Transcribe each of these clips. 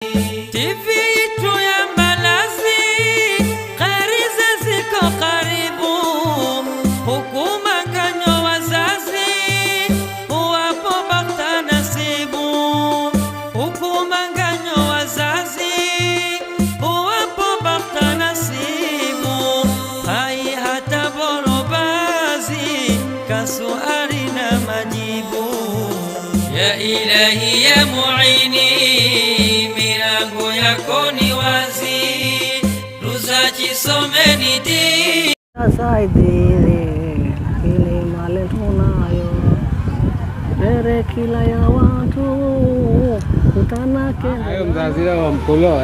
TV yetu ya Mbalazi, Khariza ziko karibu, hukuma kanyo wazazi, uwapo bakta nasibu. Hukuma kanyo wazazi, uwapo bakta nasibu. Hai hata borobazi, kasuari na majibu. Ya Ilahi ya Muini, milango yako ni wazi, ruzaji someni di saidili ili mali tunayo bere kila ya watu utanake. Hayo mzazi wa mkulo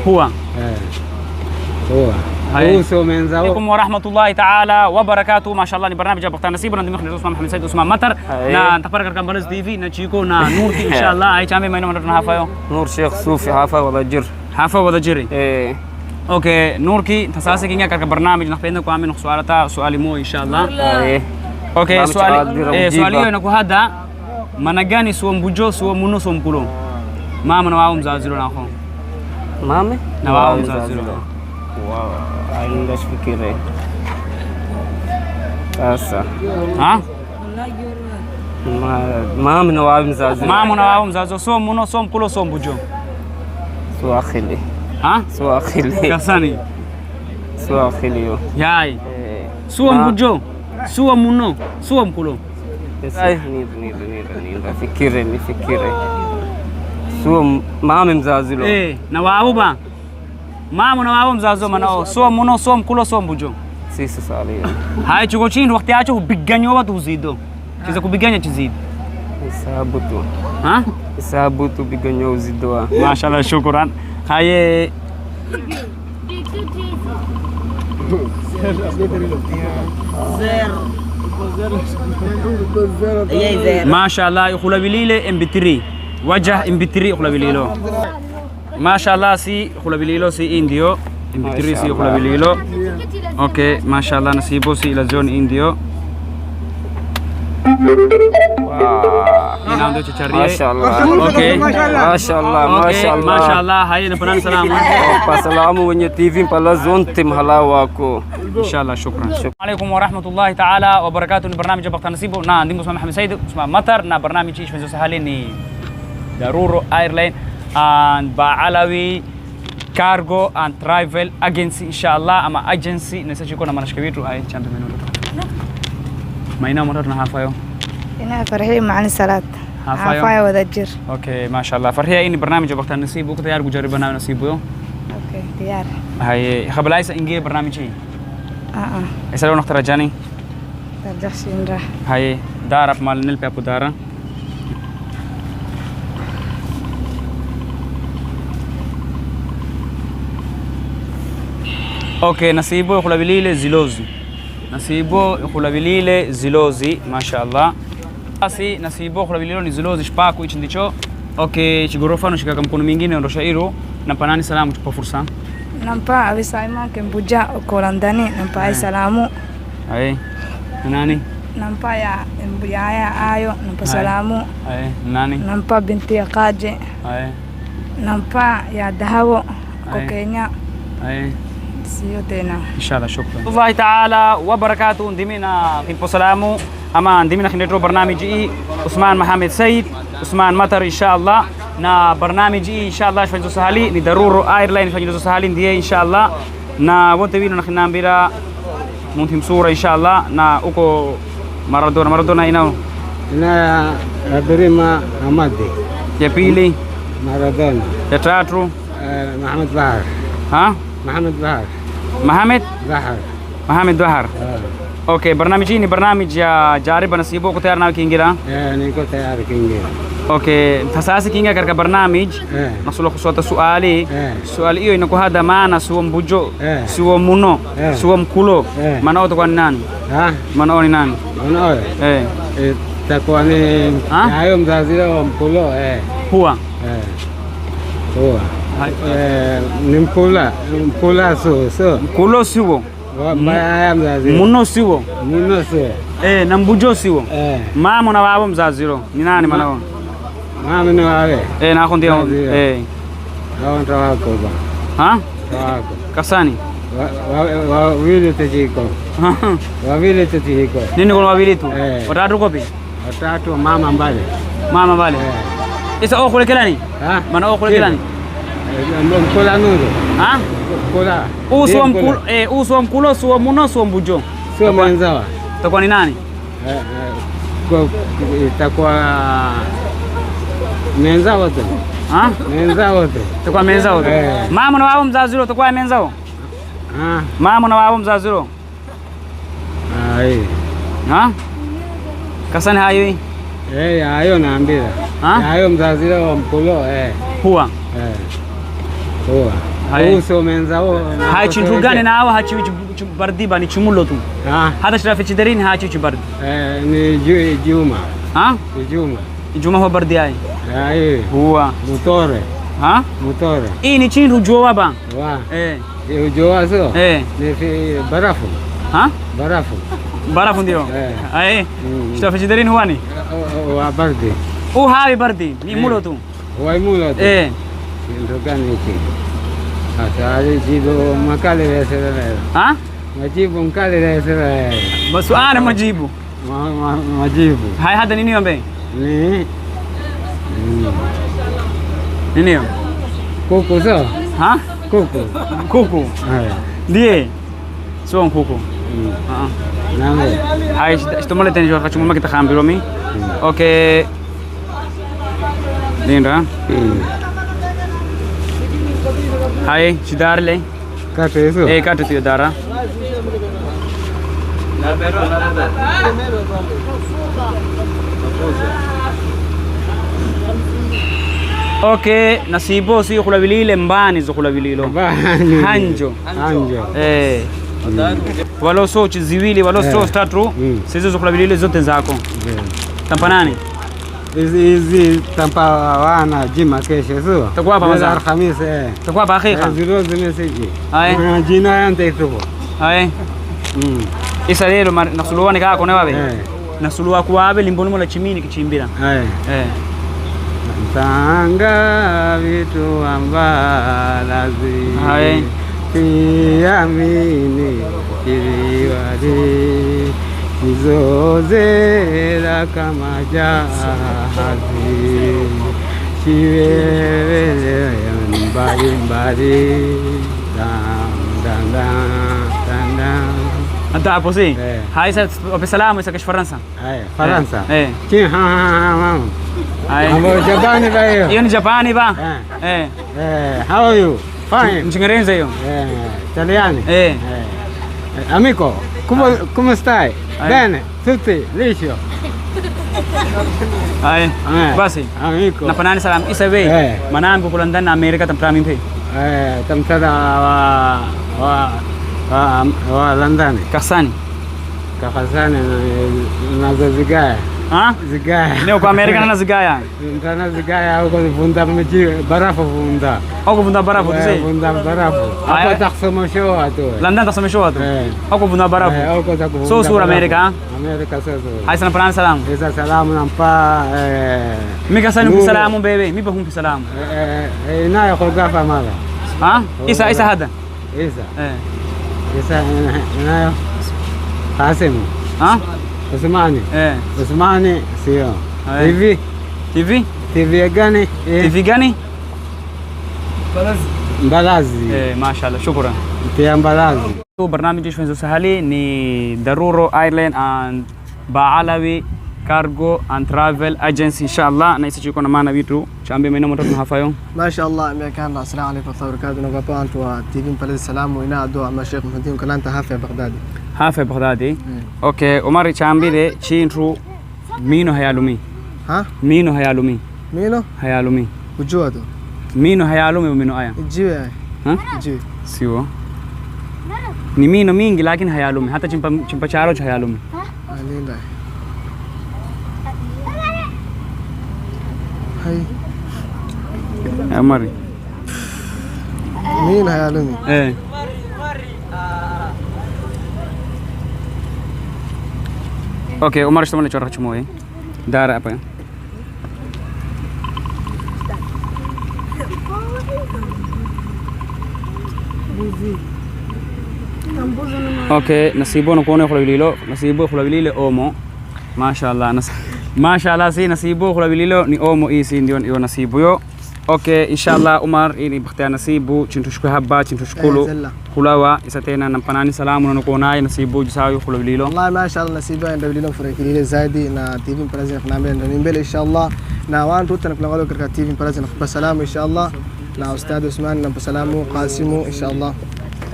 huwa عليكم ورحمة الله تعالى وبركاته. ما شاء الله برنامج بقتا نصيب ندمي خلينا اسمه محمد سيد اسمه مطر نا تبارك كان بلز تي في نشيكو نا نورتي ان شاء الله اي تامي ما نمرنا هافايو نور شيخ صوفي حافا ولا جر حافا ولا جري اوكي نوركي تساسي كينيا كان برنامج نخبينا كو امين سؤالي مو ان شاء الله اوكي سؤالي انكو هذا managani suo mbujo suo muno suo mkulo mama na wao mzaziro nako mama na wao mzaziro wow ainda fikire sasa mama na wao mzazo so muno so mkulo so mbujo so akhili so akhili kasani so akhili yo yai so mbujo so muno so mkulo nifikire so mama mzazi lo na wao ba mama na wao mzazo manao so muno so mkulo so mbujo sisi salia hai chuko chini wakati acho kubiganyo watu uzido kiza kubiganya chizidi isabu tu biganyo uzido mashallah shukran haye ما شاء الله يخلا بليله امبتري وجه امبتري يخلا بليلو ما شاء الله سي يخلا بليلو سي انديو امبتري سي يخلا بليلو اوكي ما شاء الله نسيبو سي لزون انديو ما شاء الله اوكي ما شاء الله ما شاء الله هاي نبنان سلام سلام وني تي في بلازون تم هلاواكو ان شاء الله شكرا عليكم ورحمه الله تعالى وبركاته. برنامج بقتا نصيبه نا عندي اسمه محمد سيد اسمه مطر نا برنامج ايش من سهلين ضرورو ايرلاين and بعلوي كارغو and travel agency ان شاء الله اما اجنسي نسجل كنا منشكه wetu ay chambe menolo ما ينام مرنا هافايو انا فرحي مع الصلاه هافايو ودجر اوكي ما شاء الله فرحي اني برنامج بقتا نصيبه كنت يار جرب برنامج نصيبه اوكي ديار هاي خبلايس انجي برنامجي اسالو نختار جاني ترجعش نرا هاي دارب مال نلبي ابو دارا اوكي نصيبه خلابيلي زيلوزي نصيبه خلابيلي زيلوزي ما شاء الله asi nasibo khulabililo ni zilozi shpaku hichi ndicho okay chigorofa no shikaka mkono mingine ndo shairo nampa salamu tupa fursa nampa abisaima kembuja kolandani nampa salamu nani nampa ya mbuyaya ayo nampa salamu nani nampa binti ya kaje nampa ya dahawo ko Kenya sio tena inshallah shukran Allah ta'ala wa barakatuh ndimina kimpo salamu ama ndimina khindetro barnamiji Usman Mohamed Said Usman Matar inshallah na barnamiji inshallah shfanzo sahali ni daruro airline shfanzo sahali ndiye inshallah na wote wino nakhinambira munthim sura inshallah na uko Maradona inao na Abirima Hamadi ya pili Maradona ya tatu Mohamed Bahar Mohamed Bahar اوكي برنامجي ni برنامج ya jariba nasibo ko tayar na kingira niko tayar kingira اوكي tasasi kinga katika barnamij nasulo kusota suali hiyo inakuwa hada maana suo mbujo suo muno suo mkulo maana watu kwa nani maana ni nani maana takuwa ni hayo mzazi wa mkulo huwa ni mkula so mkulo suo muno siwo na mbujo siwo mama na babo mzaziro ni nani manao mama na wawe na ndio Hao ndo wako bwana. Ha? Wako. Kasani. Wawili tujiko. Wawili tujiko. Nini kuna wawili tu? Watatu kopi? Watatu mama mbali. Mama mbali. Isa okule kelani? Ha? Mana okule kelani? Mkola nuru. Ha? Mkola. Uso mkulo, suwa muno, suwa mbujo. Suwa mwenzawa. Itakuwa ni nani? Itakuwa menza wote. Ha? Menza wote. Itakuwa menza wote. Mama na wao mzazi wao itakuwa menza wao. Ha? Mama na wao mzazi wao. Ha? Kasani hayo. Hayo naambia. Hayo mzazi wao mkulo Huwa. Huwa. Uso menza wao. Hachi gani na hao hachi bardi bani chumulo tu. Hata shirafi chidarini hachi bardi. Ni Juma. Ha? Juma. Juma huwa bardi ai. Huwa. Mutore. Ha? Mutore. Hii ni chindu jowa ba. Wa. Jowa sio? Ni barafu. Ha? Barafu. Barafu ndio. Shirafi chidarini huwa ni? Wa bardi. Hawi bardi. Ni mulo tu. Wa mulo tu. Ndio gani hiki? Asali jibu makale resera. Ha? Majibu mkale resera. Masuala majibu. Majibu. Hai hada nini ombe? Nini yo? Kuku so? Ha? Kuku. Kuku. Ndiye. So kuku. Nani? Hai shtomole tena jo kachumuma kita khambiro mi. Okay. Linda. Hai shidarle. Katu eso? Katu tu dara. Okay, nasibo si khula bilile mbani zo khula bililo. Hanjo. Walo so chiziwili walo so tatu. Sizo zo khula bilile zote zako. Tampa nani? Hizi tampa wana jima kesho sio? Takuwa hapa mazao. Alhamisi Takuwa hapa hakika. Zero zimesiji. Jina yante tuko. Isa lelo nasuluwa ni kako newabe. Nasuluwa kuwabe limboni mola chimini kichimbira. Tanga vitu ambalazi. Tiamini kiriwadi. Zozera kama jahazi. Chiwewe mbali mbali. Anta hapo si? Hai sa ope salamu isa kish Faransa. Faransa. Ki mama. Amo Japani ba hiyo? Hiyo ni Japani ba? How are you? Fine. Mchingereza hiyo? Italiano. Amico, come stai? Bene, tutti, liscio. Basi. Amico. Napanani salam isa we. Manambo ko London America tamprami pe. Tamtada wa London. Kasani. Kasani na zigaya. Ha? Zigaya. Leo kwa America na zigaya. Ndana zigaya huko vunda mji barafu vunda. Huko vunda barafu tu sei. Vunda barafu. Hapo taksoma show tu. London taksoma show tu. Huko vunda barafu. Huko taku. So sur America. America so. Hai sana panan salam. Isa salamu nampa mi kasani ku salamu bebe. Mi ba hum salamu. Na ya khogafa mara. Ha? Isa hada. Isa na Qasim. Ha? Usmani. Usmani sio. TV gani? TV gani? Mbalazi. Mashallah, shukran. Pia Mbalazi. برنامج شوينزو سهلي ني دارورو ايرلاين اند باعلوي كارغو اند ترافل اجنسي ان شاء الله نايسي تشيكونا معنا فيتو شامبي مينو متو هافايو ما شاء الله امريكان السلام عليكم ورحمه الله وبركاته نغابو انتو تيفين بلد السلام وينا دو مع الشيخ محمد كلانتا هافي بغدادي هافي بغدادي اوكي عمر شامبي دي تشينترو مينو هيالومي مينو هيالومي هيالومي وجوادو مينو هيالومي ومينو ايا جيو جيو سيو ni mino mingi lakini hayalumi hata chimpa charo cha hayalumi. Alinda. Hai. Amari. Min hayalumi. Okay, Umar shtomale chora chmoe. Dara apa ya? Okay, nasibu nakuona khulabililo, nasibu khulabilile omo. Mashallah, mashallah si nasibu khulabililo ni omo isi ndio nasibu yo. Okay, inshallah Umar ini bakhtia nasibu chintushku habba chintushkulu khulawa isatena nampanani salamu nakuona nasibu jisawi khulabililo. Wallahi mashallah nasibu ndabililo furekilile zaidi na TV Mpalazi khnaambia ndio mbele inshallah na wantu tunakulangalo katika TV Mpalazi nakupa salamu inshallah na Ustadh Usman na salamu Qasimu inshallah.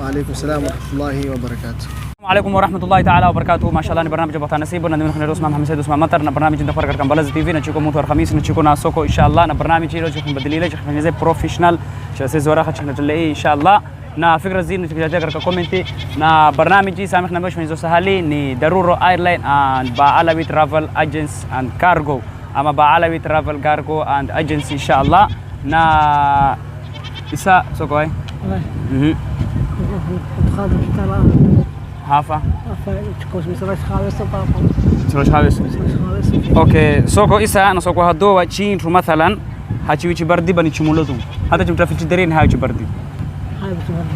وعليكم السلام ورحمة الله وبركاته. وعليكم ورحمة الله تعالى وبركاته. ما شاء الله برنامج بطل نصيب ندمن خلينا اسمه محمد سيد اسمه مطر برنامج ندخل كركم بلز تي في نشوفكم مطر خميس نشوفكم سوكو إن شاء الله برنامج يلو نشوفكم بدليله نشوفكم زي بروفيشنال شخص زورا خشنا تلاقي إن شاء الله نا فكرة زين نشوفك جاكر كومنتي نا برنامج سامحنا مش من زو سهلي ني ضرورة ايرلاين and بعلوي travel agents and cargo أما بعلوي travel cargo and agency إن شاء الله نا إسا سوكو هاي هافا اوكي سوكو إسا أنا سوكو هدوة تشينتو مثلا هاتي ويتش بردي بني تشمولوتو هذا جمتا في الجدرين هاي بردي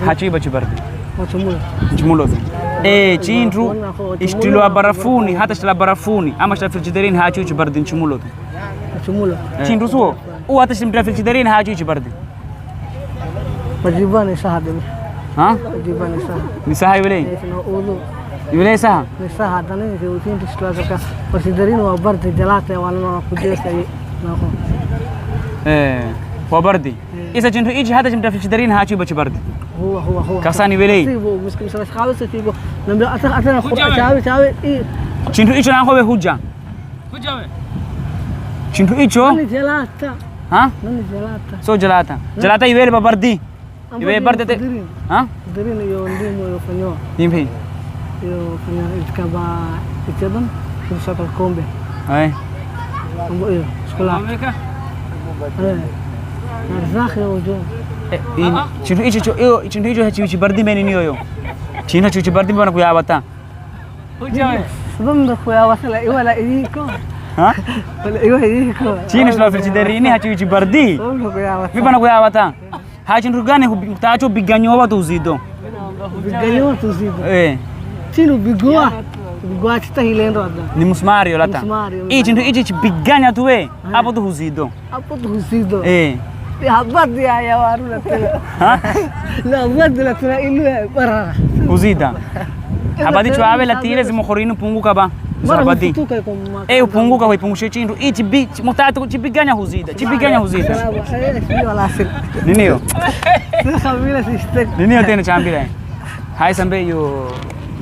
هاتي بتش بردي تشمولوتو إيه تشينتو اشتلوا برافوني هذا اشتلا برافوني أما اشتلا في الجدرين هاتي ويتش بردي تشمولوتو تشينتو سو هو هذا اشتلا في الجدرين هاتي ويتش بردي بجيباني شهد ها؟ بجيباني شهد نساها يبلي؟ يبلي سها؟ نساها دني في وتين تشتغل فسيدرين وبرد جلاته وانا كجيس ناخو ايه وبردي إذا جنتو إيش هذا جنتو في الشدرين هاتي بتش بردي هو كاساني بلي؟ تيبو مسكين سلاش خالص تيبو نبدأ أتنا شاوي إيه جنتو إيش أنا خوي هوجا جنتو إيشو؟ من جلاته ها؟ من جلاته سو جلاتا يبلي ببردي يبلي بردي ها؟ درين يونديمو يفنيو يمشي يفنيو إتكابا إتجدم في شكل كومبي أي أمو إيه سكولا إيه نرزاخ يا وجو جنتو إيش جنتو إيش هاتي بردي مني نيويو جنتو هاتي بردي بنا كويا باتا سبب كويا وصل ولا إيكو ها؟ ولا إيكو جينا شلون في الجدرين هاتي بردي في بنا كويا باتا هاي نرجعني هو بتاعه بيجانيوا بتوزيدو بيجانيوا بتوزيدو إيه تينو بيجوا تستاهلين ردا نمسماريو لا تا إيه جنتو إيش بيجانيا توه أبو توزيدو إيه يا بدي يا وارو ها لا بدي لا ترى إلو برا توزيدا habadi chwawe la tire zimukhorini punguka ba zabadi upunguka kwa ipungushe chindu ichi mutatu chipiganya huzida nini hiyo nini yote inachambira hai sambe yo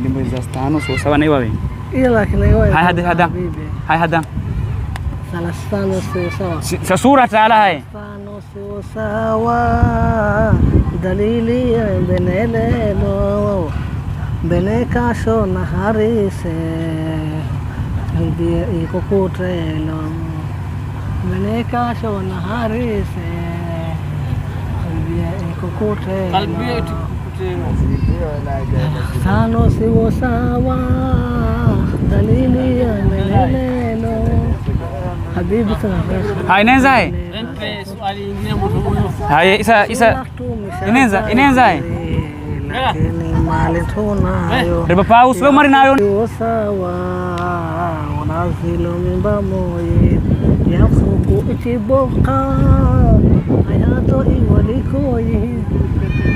limbo za stano so sawa na iwawe hai hada salasano so sawa sura taala hai sano so sawa dalili benelelo Beneka shona harise Albia iko kutrelo Beneka shona harise Albia iko kutrelo Albia iko kutrelo Sano siwo sawa Dalili ya melelo Habibi sana Hai nenza hai Hai isa Inenza hai Riba paus we mari nayo sawa wanazilo mimba moye yafuku ichiboka ayato iwalikoye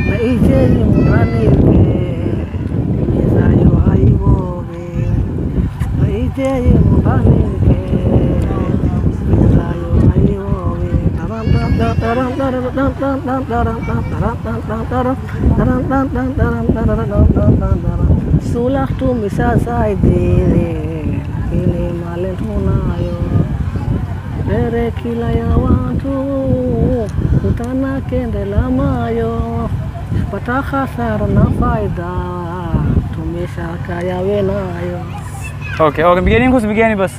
na ije muranike izayo haibobe na ije muranike izayo haibobe Sulah tu bisa saidire ini malen tunayo Dere kila ya watu utana kende lamayo pata khasara na faida tumesha kaya wenayo Okay begini bas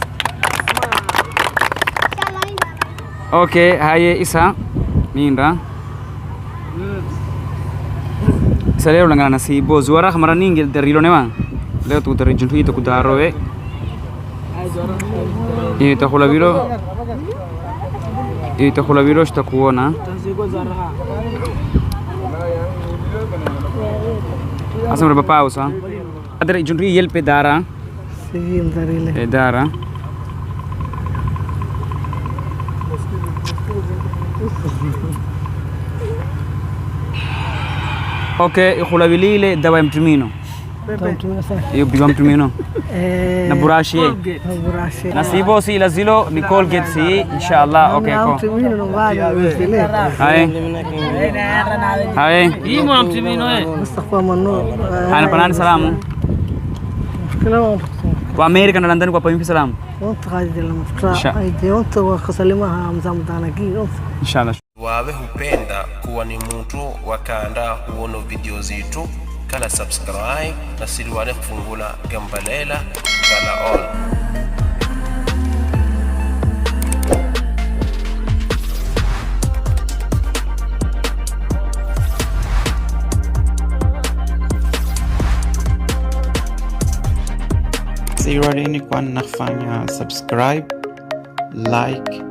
Okay haye isa minda Saleo langana nasibo zuara mara ningi darilo nema leo tu darrijuntu ito kudaroe itakhula vilo shtakuona Asam berapa pausa? Ada junri yel pedara. Sige, darile. Pedara. Okay, ikhulabilile dawa mtumino. Iyo biwa mtumino. Na burashi. Na burashi. Nasibo si lazilo ni Colgate si inshallah. Okay ko. Mtumino no vale vile. Hai. Hii mwa mtumino Mustafa Manu. Ana panani salamu. Salamu. Kwa Amerika na London kwa pampi salamu. Wonto kaji la mfra. Aide wonto wakusalimu mzamdana ki. Inshallah. Wawe hupenda kuwa ni mtu wakanda huono video zetu kala subscribe na siliwane kufungula gambalela kala all. Siradini kwa nafanya subscribe, like